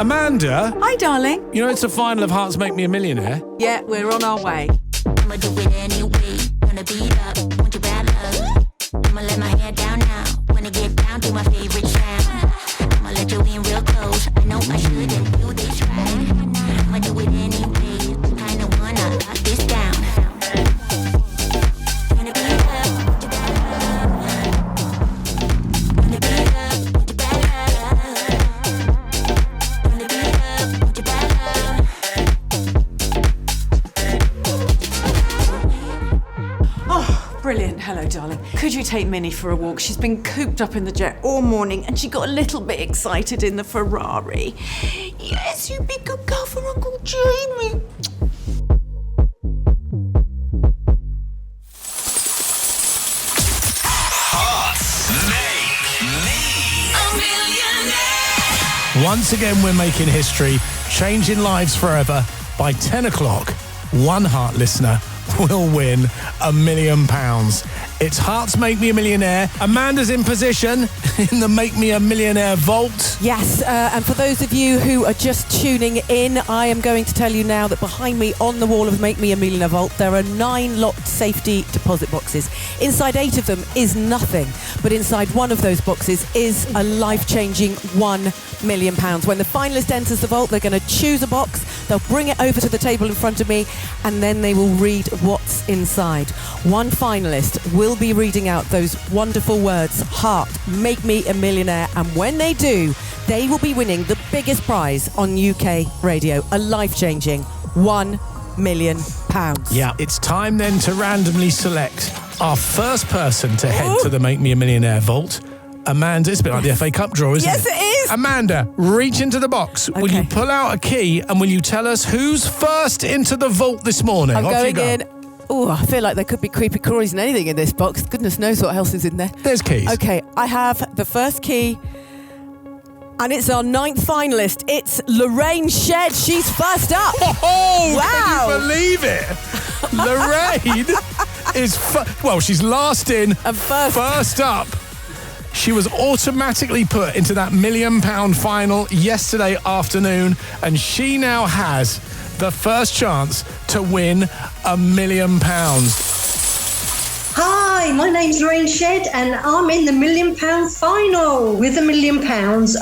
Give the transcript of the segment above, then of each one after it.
Amanda. Hi, darling. You know it's the final of Hearts Make Me a Millionaire. Yeah, we're on our way. I'ma do it anyway. Wanna beat up, want your bad love. I'ma let my hair down now. Wanna get down to my favorite sound. I'ma let you in real close. I know I shouldn't do this right. I'ma do it anyway. Kinda wanna lock this down. Wanna beat up, want your bad love. Wanna beat up, want your bad love. Wanna beat up, want your bad love. Oh, brilliant. Hello, darling. Could you take Minnie for a walk? She's been cooped up in the jet all morning and she got a little bit excited in the Ferrari. Yes, you be good girl for Uncle Jamie. Once again, we're making history, changing lives forever. By 10 o'clock, one Heart listener will win £1 million. It's Hearts Make Me a Millionaire. Amanda's in position in the Make Me a Millionaire vault. Yes, and for those of you who are just tuning in, I am going to tell you now that behind me on the wall of Make Me a Millionaire vault, there are 9 locked safety deposit boxes. Inside 8 of them is nothing, but inside one of those boxes is a life-changing £1 million. When the finalist enters the vault, they're going to choose a box, they'll bring it over to the table in front of me, and then they will read what's inside. One finalist will be reading out those wonderful words, Heart, Make Me a Millionaire, and when they do, they will be winning the biggest prize on UK radio, a life-changing £1 million. Yeah, it's time then to randomly select our first person to head to the Make Me a Millionaire vault. Amanda, it's a bit like the FA Cup draw, isn't it? Yes, it is. Amanda, reach into the box. Okay. Will you pull out a key and will you tell us who's first into the vault this morning? I'm Off going you go. in. Oh, I feel like there could be creepy crawlies and anything in this box. Goodness knows what else is in there. There's keys. Okay, I have the first key, and it's our 9th finalist. It's Lorraine Shed. She's first up. Oh, Wow. can you believe it? Lorraine is, she's last in And first up. She was automatically put into that £1 million final yesterday afternoon, and she now has the first chance to win £1 million. Hi, my name's Lorraine Shed and I'm in the £1 million final. With £1 million,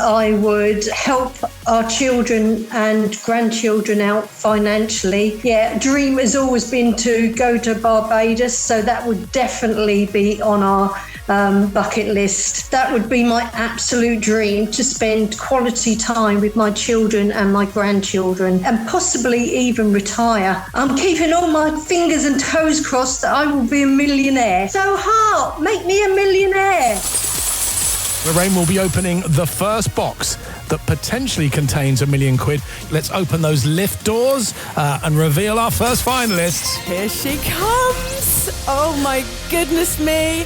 I would help our children and grandchildren out financially. Yeah, dream has always been to go to Barbados, so that would definitely be on our bucket list. That would be my absolute dream, to spend quality time with my children and my grandchildren and possibly even retire. I'm keeping all my fingers and toes crossed that I will be a millionaire. So Heart, make me a millionaire. Lorraine will be opening the first box that potentially contains £1 million. Let's open those lift doors and reveal our first finalists. Here she comes. Oh my goodness me.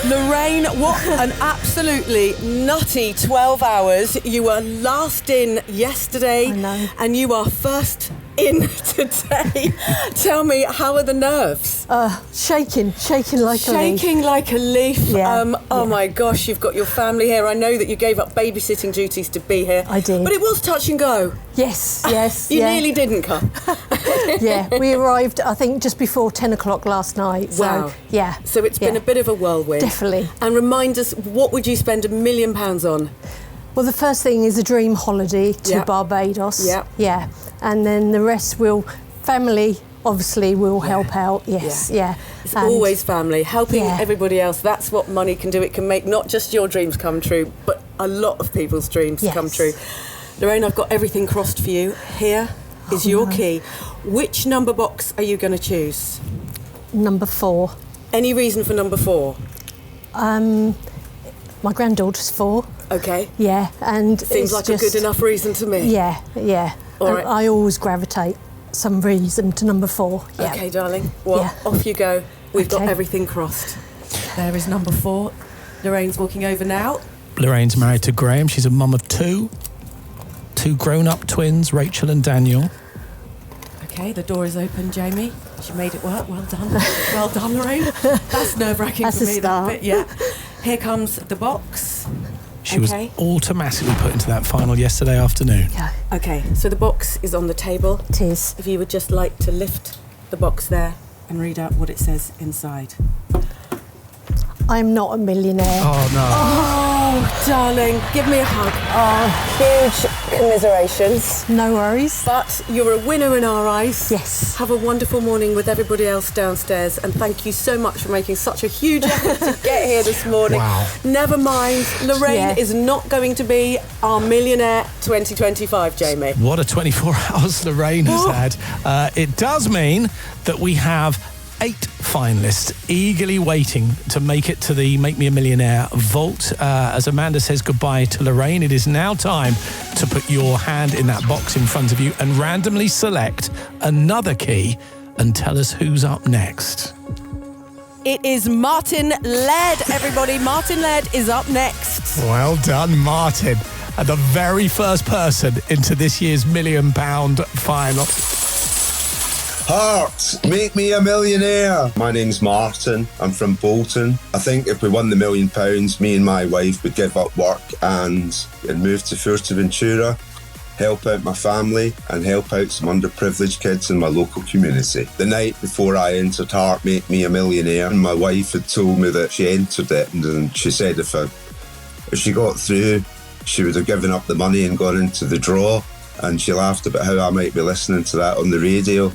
Lorraine, what an absolutely nutty 12 hours. You were last in yesterday. I know. And you are first in today. Tell me, how are the nerves? Shaking like a leaf. Shaking like a leaf. Yeah, Oh my gosh, you've got your family here. I know that you gave up babysitting duties to be here. I did. But it was touch and go. Yes. You nearly didn't come. Yeah, we arrived, I think, just before 10 o'clock last night. So, Wow. yeah. So it's been a bit of a whirlwind. Definitely. And remind us, what would you spend £1 million on? Well, the first thing is a dream holiday to Yeah. Barbados. Yeah. Yeah. And then the rest family obviously will help out. Yes. Yeah. It's And always family, helping Yeah. everybody else. That's what money can do. It can make not just your dreams come true, but a lot of people's dreams Yes. come true. Lorraine, I've got everything crossed for you. Here is your key. Which number box are you going to choose? number 4. Any reason for number 4? My granddaughter's 4. Okay. Yeah. And Seems it's like just, a good enough reason to me. Yeah. All And right. I always gravitate some reason to number 4. Yeah. Okay, darling. Well, Yeah. off you go. We've got Okay. everything crossed. There is number 4. Lorraine's walking over now. Lorraine's married to Graham. She's a mum of 2 grown-up twins, Rachel and Daniel. Okay, the door is open, Jamie. She made it work. Well done. Well done, Lorraine. That's nerve-wracking That's for a me, start. that bit, yeah. Here comes the box. She was automatically put into that final yesterday afternoon. Yeah. Okay, so the box is on the table. It is. If you would just like to lift the box there and read out what it says inside. I'm not a millionaire. Oh, no. Oh, darling, give me a hug. Oh, huge commiserations. No worries. But you're a winner in our eyes. Yes. Have a wonderful morning with everybody else downstairs, and thank you so much for making such a huge effort to get here this morning. Wow. Never mind, Lorraine is not going to be our millionaire 2025, Jamie. What a 24 hours Lorraine has had. It does mean that we have 8 finalists eagerly waiting to make it to the Make Me a Millionaire vault. As Amanda says goodbye to Lorraine, it is now time to put your hand in that box in front of you and randomly select another key and tell us who's up next. It is Martin Laird, everybody. Martin Laird is up next. Well done, Martin. And the very first person into this year's £1 million final. Hearts, make me a millionaire. My name's Martin. I'm from Bolton. I think if we won the £1 million, me and my wife would give up work and move to Fuerteventura, help out my family and help out some underprivileged kids in my local community. The night before I entered Heart Make Me a Millionaire, my wife had told me that she entered it, and she said if she got through, she would have given up the money and gone into the draw, and she laughed about how I might be listening to that on the radio.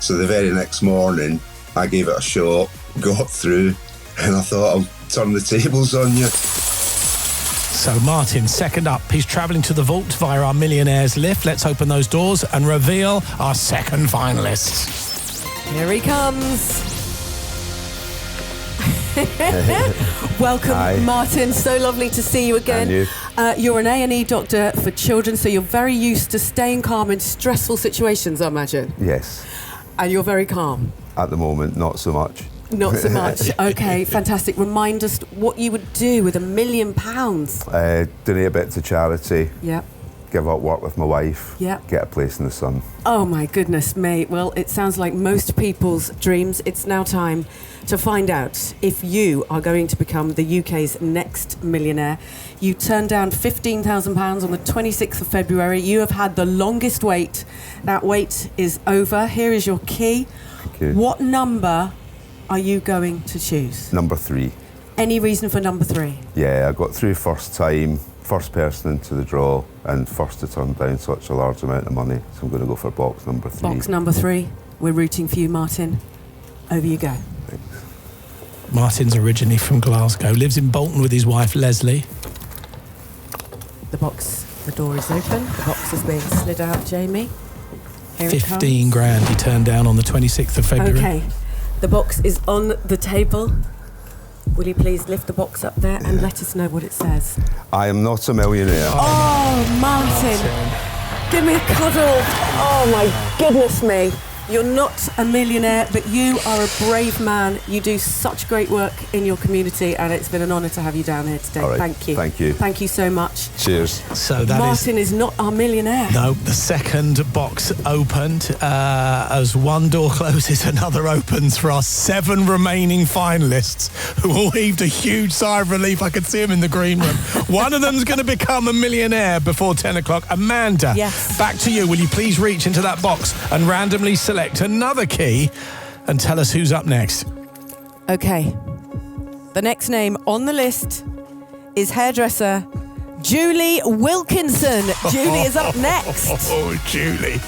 So the very next morning, I gave it a shot, got through, and I thought I'll turn the tables on you. So Martin, second up, he's travelling to the vault via our Millionaires lift. Let's open those doors and reveal our second finalist. Here he comes. Welcome, Hi. Martin. So lovely to see you again. And you. You're an A&E doctor for children, so you're very used to staying calm in stressful situations, I imagine. Yes. And you're very calm. At the moment, not so much. Not so much. Okay, fantastic. Remind us what you would do with £1 million. Donate a bit to charity. Yep. Give up work with my wife. Yep. Get a place in the sun. Oh my goodness me. Well, it sounds like most people's dreams. It's now time to find out if you are going to become the UK's next millionaire. You turned down £15,000 on the 26th of February. You have had the longest wait. That wait is over. Here is your key. Thank you. What number are you going to choose? Number 3. Any reason for number 3? Yeah, I got through first time, first person into the draw, and first to turn down such a large amount of money. So I'm going to go for box number 3. Box number 3. We're rooting for you, Martin. Over you go. Thanks. Martin's originally from Glasgow, lives in Bolton with his wife Leslie. The door is open. The box is being slid out, Jamie. Here it comes. 15 grand he turned down on the 26th of February. Okay, the box is on the table. Will you please lift the box up there and let us know what it says? I am not a millionaire. Oh, Martin. Give me a cuddle. Oh, my goodness me. You're not a millionaire, but you are a brave man. You do such great work in your community, and it's been an honour to have you down here today. All right. Thank you. Thank you. Thank you so much. Cheers. So that Martin is not our millionaire. No, the second box opened. As one door closes, another opens for our 7 remaining finalists, who all heaved a huge sigh of relief. I could see them in the green room. One of them's going to become a millionaire before 10 o'clock. Amanda, Yes. back to you. Will you please reach into that box and randomly select another key and tell us who's up next? Okay. The next name on the list is hairdresser Julie Wilkinson. Julie is up next. Oh, Julie.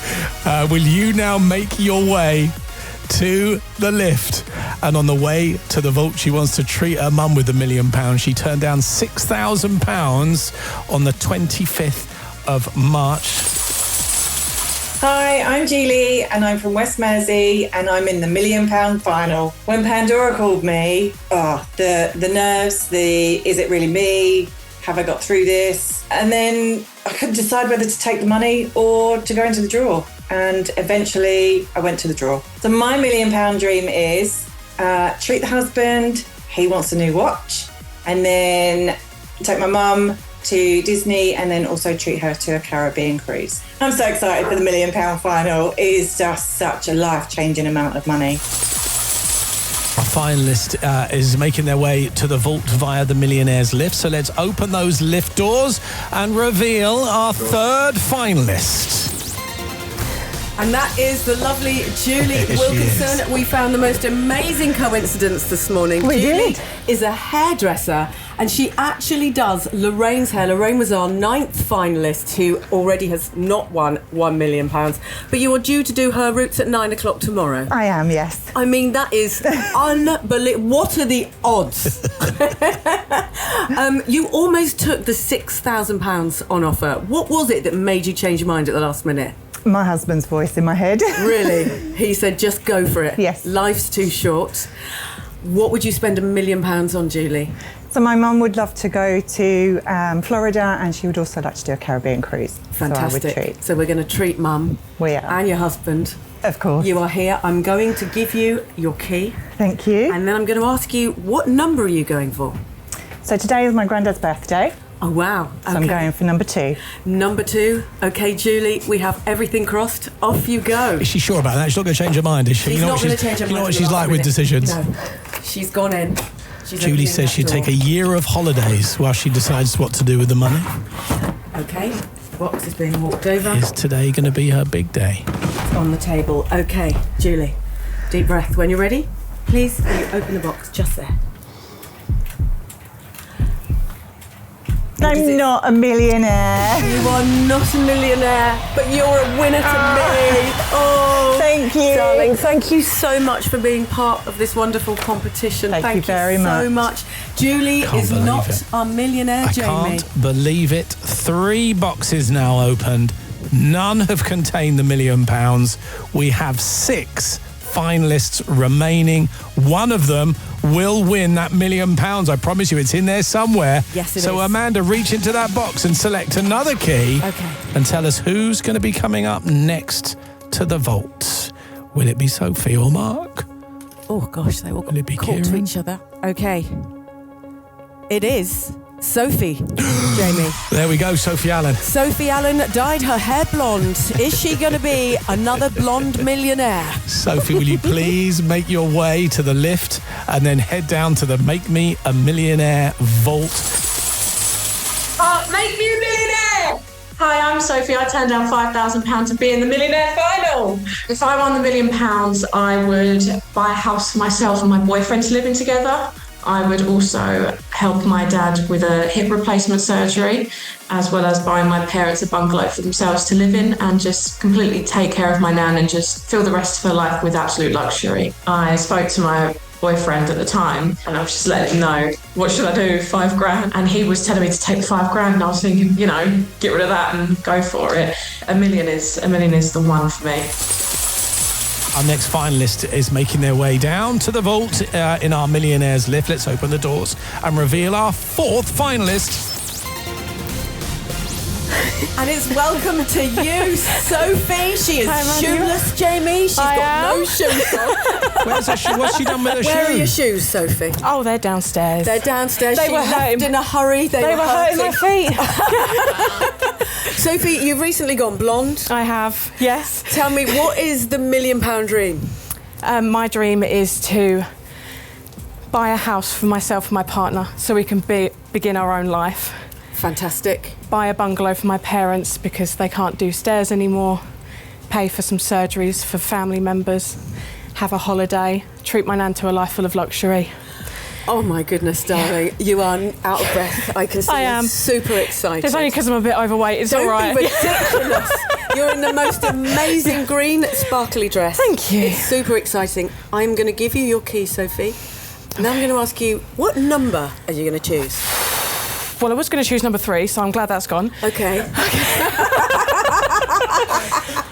Will you now make your way to the lift? And on the way to the vault, she wants to treat her mum with £1 million. She turned down £6,000 on the 25th of March. Hi, I'm Julie and I'm from West Mersey and I'm in the £1 million final. When Pandora called me, the nerves, is it really me? Have I got through this? And then I couldn't decide whether to take the money or to go into the draw. And eventually I went to the draw. So my £1 million dream is treat the husband, he wants a new watch, and then take my mum to Disney and then also treat her to a Caribbean cruise. I'm so excited for the £1 million final. It is just such a life-changing amount of money. Our finalist is making their way to the vault via the Millionaire's lift. So let's open those lift doors and reveal our third finalist. And that is the lovely Julie Wilkinson. We found the most amazing coincidence this morning. Julie is a hairdresser, and she actually does Lorraine's hair. Lorraine was our 9th finalist, who already has not won £1 million. But you are due to do her roots at 9 o'clock tomorrow. I am, yes. I mean, that is unbelievable. What are the odds? You almost took the £6,000 on offer. What was it that made you change your mind at the last minute? My husband's voice in my head. Really? He said, just go for it. Yes. Life's too short. What would you spend £1 million on, Julie? So my mum would love to go to Florida, and she would also like to do a Caribbean cruise. Fantastic. So I would treat. So we're going to treat Mum We are. and your husband. Of course. You are here. I'm going to give you your key. Thank you. And then I'm going to ask you, what number are you going for? So today is my granddad's birthday. Oh, wow. So I'm going for number 2. Number 2. Okay, Julie, we have everything crossed. Off you go. Is she sure about that? She's not going to change her mind, is she? She's not going to change her mind. You know what at the she's last like with minute. decisions? No. She's gone in. She's Julie opening says that she'd door. take a year of holidays while she decides what to do with the money. Okay, the box is being walked over. Is today going to be her big day? It's on the table. Okay, Julie, deep breath. When you're ready, please will you open the box just there. I'm not a millionaire. You are not a millionaire, but you're a winner to me. Oh, Thank you. darling. Thank you so much for being part of this wonderful competition. Thank you very so much. Julie Can't is believe not it. our millionaire, I Jamie. can't believe it. 3 boxes now opened. None have contained the £1 million. We have 6 finalists remaining. One of them will win that £1 million. I promise you, it's in there somewhere. Yes, it so is. Amanda, reach into that box and select another key. Okay. And tell us who's going to be coming up next to the vault. Will it be Sophie or Mark? Oh gosh, they all Will it be got caught to Kieran? each other. Okay. It is Sophie, Jamie. There we go, Sophie Allen. Sophie Allen dyed her hair blonde. Is she going to be another blonde millionaire? Sophie, will you please make your way to the lift and then head down to the Make Me a Millionaire vault? Make me a millionaire! Hi, I'm Sophie. I turned down £5,000 to be in the millionaire final. If I won the £1 million, I would buy a house for myself and my boyfriend living together. I would also help my dad with a hip replacement surgery, as well as buying my parents a bungalow for themselves to live in, and just completely take care of my nan and just fill the rest of her life with absolute luxury. I spoke to my boyfriend at the time and I was just letting him know, what should I do, £5,000? And he was telling me to take the £5,000, and I was thinking, get rid of that and go for it. $1 million is the one for me. Our next finalist is making their way down to the vault in our Millionaires lift. Let's open the doors and reveal our 4th finalist. And it's welcome to you, Sophie. She is shoeless, Jamie. She's got no shoes on. Where's her shoe? What's she done with her shoes? Where are your shoes, Sophie? Oh, they're downstairs. They're downstairs. They She were left hurting. in a hurry. They were hurting my feet. Sophie, you've recently gone blonde. I have, yes. Tell me, what is the £1 million dream? My dream is to buy a house for myself and my partner so we can begin our own life. Fantastic. Buy a bungalow for my parents because they can't do stairs anymore. Pay for some surgeries for family members. Have a holiday. Treat my nan to a life full of luxury. Oh my goodness, darling. You are out of breath. I can see I you're am. super excited. It's only because I'm a bit overweight. It's Don't all right. be ridiculous. You're in the most amazing green sparkly dress. Thank you. It's super exciting. I'm going to give you your key, Sophie. Now I'm going to ask you, what number are you going to choose? Well, I was going to choose number 3, so I'm glad that's gone. Okay.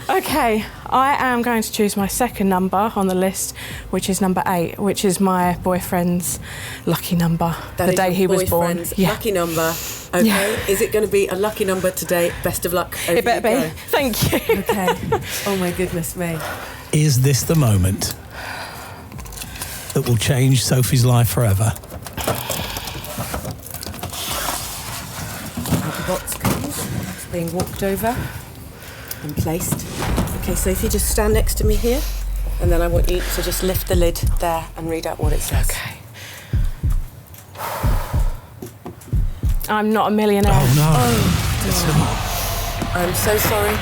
Okay, I am going to choose my second number on the list, which is number 8, which is my boyfriend's lucky number. That the is day your he was born. boyfriend's lucky number. Okay. Yeah. Is it going to be a lucky number today? Best of luck. Over It better you be. go. Thank you. Okay. Oh my goodness me. Is this the moment that will change Sophie's life forever? Out the box comes. It's being walked over and placed. Okay, Sophie, just stand next to me here. And then I want you to just lift the lid there and read out what it says. Okay. I'm not a millionaire. Oh, no. I'm so sorry.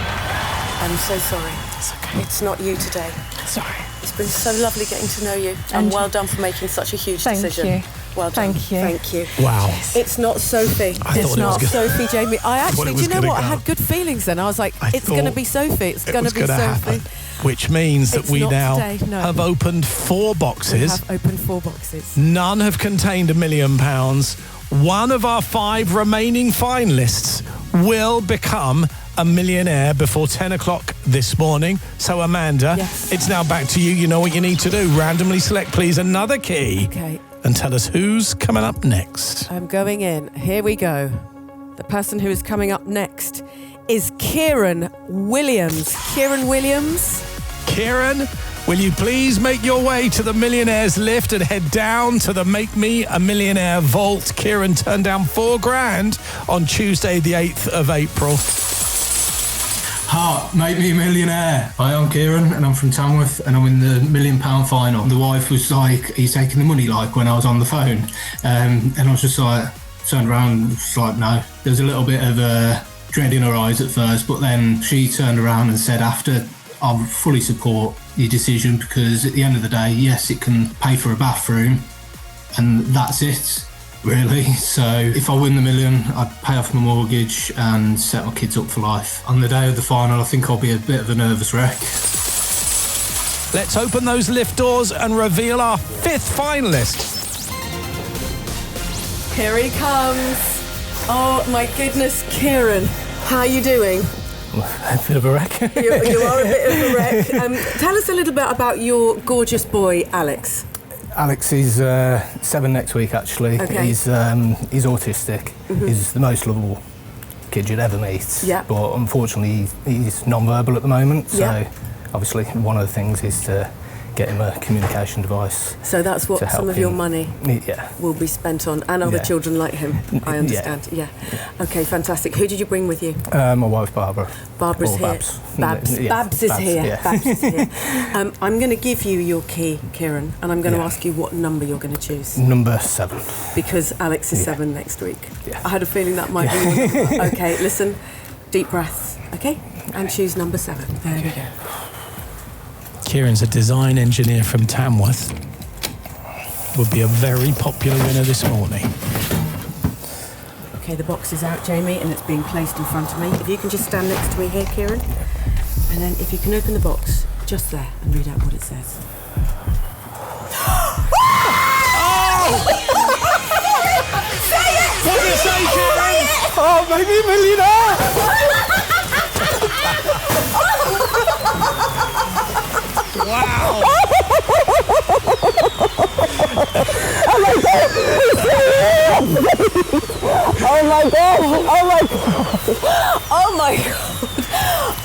I'm so sorry. It's okay. It's not you today. Sorry. It's been so lovely getting to know you. And well done for making such a huge decision. Thank you. Well done. Thank you. Thank you. Wow. It's not Sophie. It's not Sophie, Jamie. I actually, do you know what? I had good feelings then. I was like, it's going to be Sophie. It's going to be Sophie. Happen. Which means that we now have opened 4 boxes. We have opened 4 boxes. None have contained £1 million. One of our 5 remaining finalists will become a millionaire before 10 o'clock this morning. So, Amanda, it's now back to you. You know what you need to do. Randomly select, please, another key. Okay. And tell us who's coming up next. I'm going in. Here we go. The person who is coming up next is Kieran Williams. Kieran Williams? Kieran, will you please make your way to the Millionaires Lift and head down to the Make Me a Millionaire Vault? Kieran turned down $4,000 on Tuesday, the 8th of April. Heart, make me a millionaire. Hi, I'm Kieran and I'm from Tamworth and I'm in the £1 million final. The wife was like, are you taking the money, like, when I was on the phone? And I was just like, turned around and was like, no. There was a little bit of dread in her eyes at first, but then she turned around and said, after, I fully support your decision, because at the end of the day, yes, it can pay for a bathroom and that's it, really. So if I win the million, I'd pay off my mortgage and set my kids up for life. On the day of the final, I think I'll be a bit of a nervous wreck. Let's open those lift doors and reveal our 5th finalist. Here he comes. Oh my goodness, Kieran. How are you doing? A bit of a wreck. You are a bit of a wreck. Tell us a little bit about your gorgeous boy, Alex. Alex is 7 next week, actually. Okay. He's autistic. Mhm. He's the most lovable kid you'd ever meet. Yeah. But unfortunately, he's non-verbal at the moment. So Yeah. obviously, one of the things is to get him a communication device. So that's what to help some of your him. money will be spent on, and other Yeah. children like him, I understand. Yeah. Okay, fantastic. Who did you bring with you? My wife, Barbara. Barbara's Or here. Babs. Babs. Yeah, Babs is Babs, here. yeah. Babs is here. I'm going to give you your key, Kieran, and I'm going to Yeah. ask you what number you're going to choose. Number 7. Because Alex is Yeah. 7 next week. Yeah. I had a feeling that might be your number. Okay, listen. Deep breaths, okay? And choose number 7. There we go. Kieran's a design engineer from Tamworth. Would be a very popular winner this morning. Okay, the box is out, Jamie, and it's being placed in front of me. If you can just stand next to me here, Kieran. And then if you can open the box just there and read out what it says. Say it! What do you say, Kieran? Oh, make me a millionaire! Wow! Oh my god! Oh my god! Oh my god! Oh my god!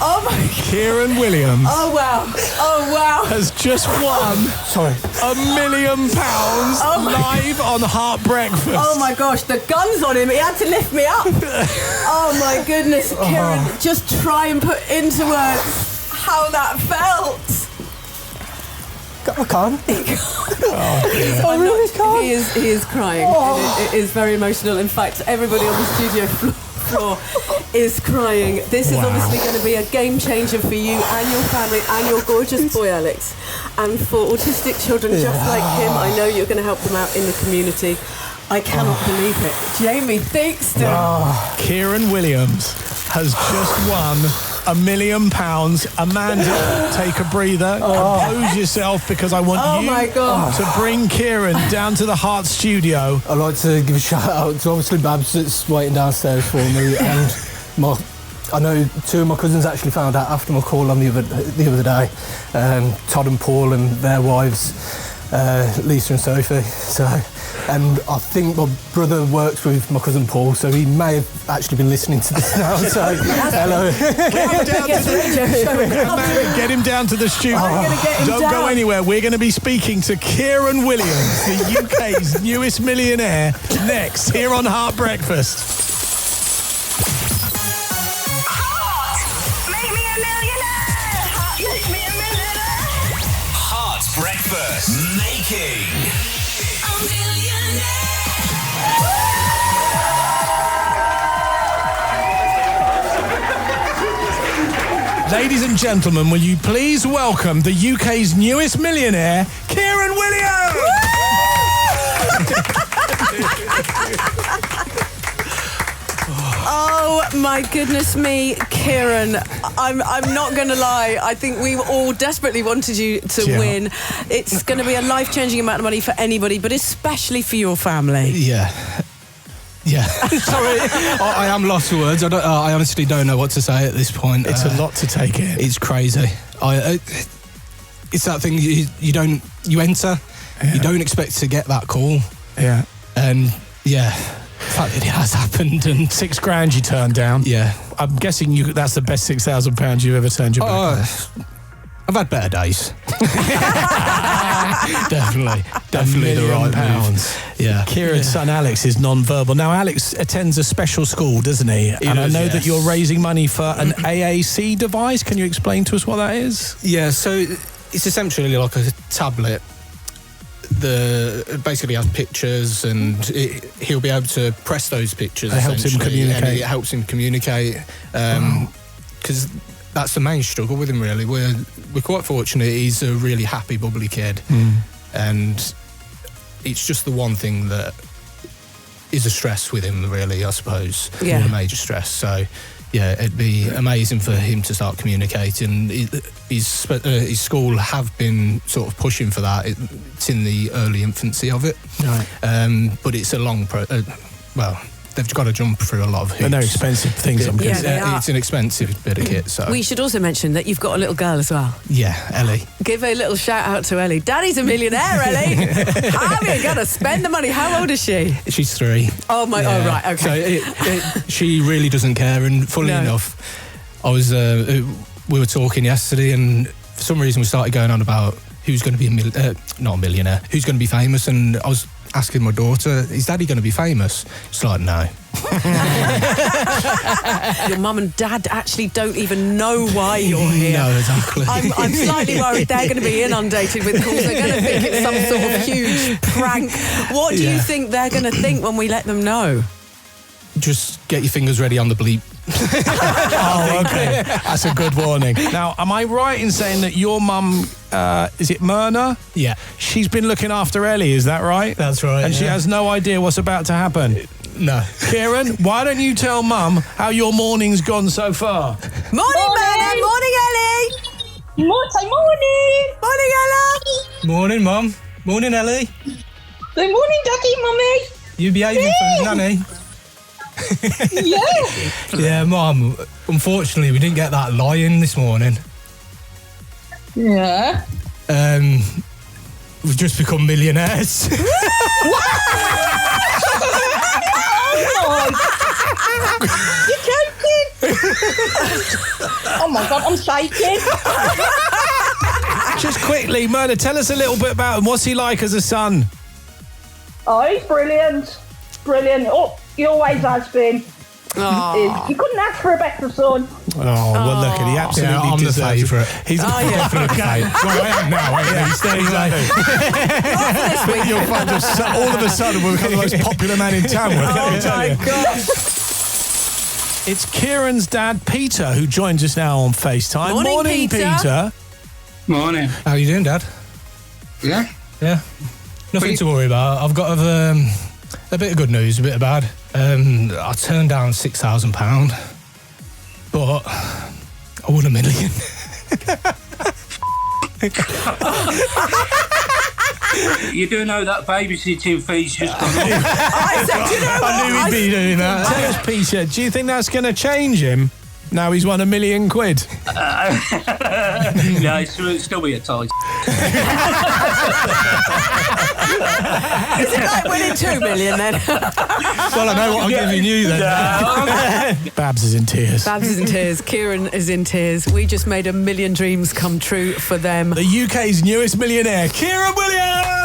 Oh my god! Kieran Williams. Oh wow! Oh wow! Has just won £1 million live on Heart Breakfast. Oh my gosh, the gun's on him. He had to lift me up. Oh my goodness, Kieran, just try and put into words how that felt. I can't. I really can't. He is crying. It is very emotional. In fact, everybody on the studio floor is crying. This is obviously going to be a game changer for you and your family and your gorgeous boy, Alex. And for autistic children just like him, I know you're going to help them out in the community. I cannot believe it. Jamie, thanks to Kieran Williams has just won £1 million. Amanda, take a breather. Compose yourself, because I want you to bring Kieran down to the Heart studio. I'd like to give a shout out to obviously Babs that's waiting downstairs for me, and I know 2 of my cousins actually found out after my call on the other day. Todd and Paul and their wives, Lisa and Sophie. And I think my brother works with my cousin Paul, so he may have actually been listening to this now. So, hello. Get him down to the studio. Don't go anywhere. We're going to be speaking to Kieran Williams, the UK's newest millionaire, next here on Heart Breakfast. Breakfast making a millionaire. Ladies and gentlemen, will you please welcome the UK's newest millionaire, Kieran Williams! Oh my goodness me, Kieran. I'm not going to lie. I think we all desperately wanted you to win. It's going to be a life-changing amount of money for anybody, but especially for your family. Yeah. Sorry, I am lost for words. I honestly don't know what to say at this point. It's a lot to take in. It's crazy. It's that thing you enter, you don't expect to get that call. Yeah. And the fact that it has happened, and £6,000 you turned down. Yeah. I'm guessing that's the best £6,000 you've ever turned your back on. I've had better days. Definitely the right pounds. Yeah. Kieran's son Alex is non-verbal. Now Alex attends a special school, doesn't he? I know that you're raising money for an AAC device. Can you explain to us what that is? Yeah, so it's essentially like a tablet. It basically has pictures, and he'll be able to press those pictures. It helps him communicate. And it helps him communicate. Because that's the main struggle with him, really. We're quite fortunate. He's a really happy, bubbly kid. And it's just the one thing that is a stress with him, really, I suppose. Yeah. A major stress. So, yeah, it'd be amazing for him to start communicating. His school have been sort of pushing for that. It's in the early infancy of it. Right. But it's a long they've got to jump through a lot of hoops. And they're expensive things, I'm guessing. It's an expensive bit of kit. So We should also mention that you've got a little girl as well. Yeah, Ellie. Give a little shout out to Ellie. Daddy's a millionaire, Ellie. How are you going to spend the money? How old is she? She's 3. Oh, my... Yeah. Oh, right, okay. So she really doesn't care. And funnily enough, I was... we were talking yesterday, and for some reason we started going on about who's going to be not a millionaire, who's going to be famous. And I was asking my daughter, is Daddy going to be famous? She's like, no. Your mum and dad actually don't even know why you're here. No, exactly. I'm slightly worried they're going to be inundated with calls. They're going to think it's some sort of huge prank. What do you think they're going to think when we let them know? Just get your fingers ready on the bleep. Oh, okay. That's a good warning. Now, am I right in saying that your mum, is it Myrna? Yeah. She's been looking after Ellie, is that right? That's right. And she has no idea what's about to happen? No. Kieran, why don't you tell Mum how your morning's gone so far? Morning, Myrna. Morning, Ellie. Morning. Morning, Ella. Morning, Mum. Morning, Ellie. Good morning, Daddy, Mummy. You behaving for Nanny? Yeah. Yeah, Mum. Unfortunately, we didn't get that lion this morning. Yeah. We've just become millionaires. You're joking. Oh my God, I'm shaking. Just quickly, Myrna, tell us a little bit about him. What's he like as a son? Oh, he's brilliant. Brilliant. Oh, he always has been. You couldn't ask for a better son. Oh, well, look, he absolutely I'm the deserves it. favourite. He's definitely the favourite. Well, I am now, ain't he? You'll find all of a sudden we'll become the most popular man in Tamworth. Oh, my God. It's Kieran's dad, Peter, who joins us now on FaceTime. Morning, Peter. Morning. How you doing, Dad? Yeah? Yeah. Nothing to worry about. I've got a bit of good news, a bit of bad. I turned down £6,000, but I won $1 million. You do know that babysitting fee's just gone up. I knew he'd be doing that. Tell us, Peter, do you think that's going to change him? Now he's won £1 million. No, it'll still be a tight. Is it like winning 2 million then? Well, I know what I'm giving you then. Babs is in tears. Babs is in tears. Kieran is in tears. We just made $1 million dreams come true for them. The UK's newest millionaire, Kieran Williams!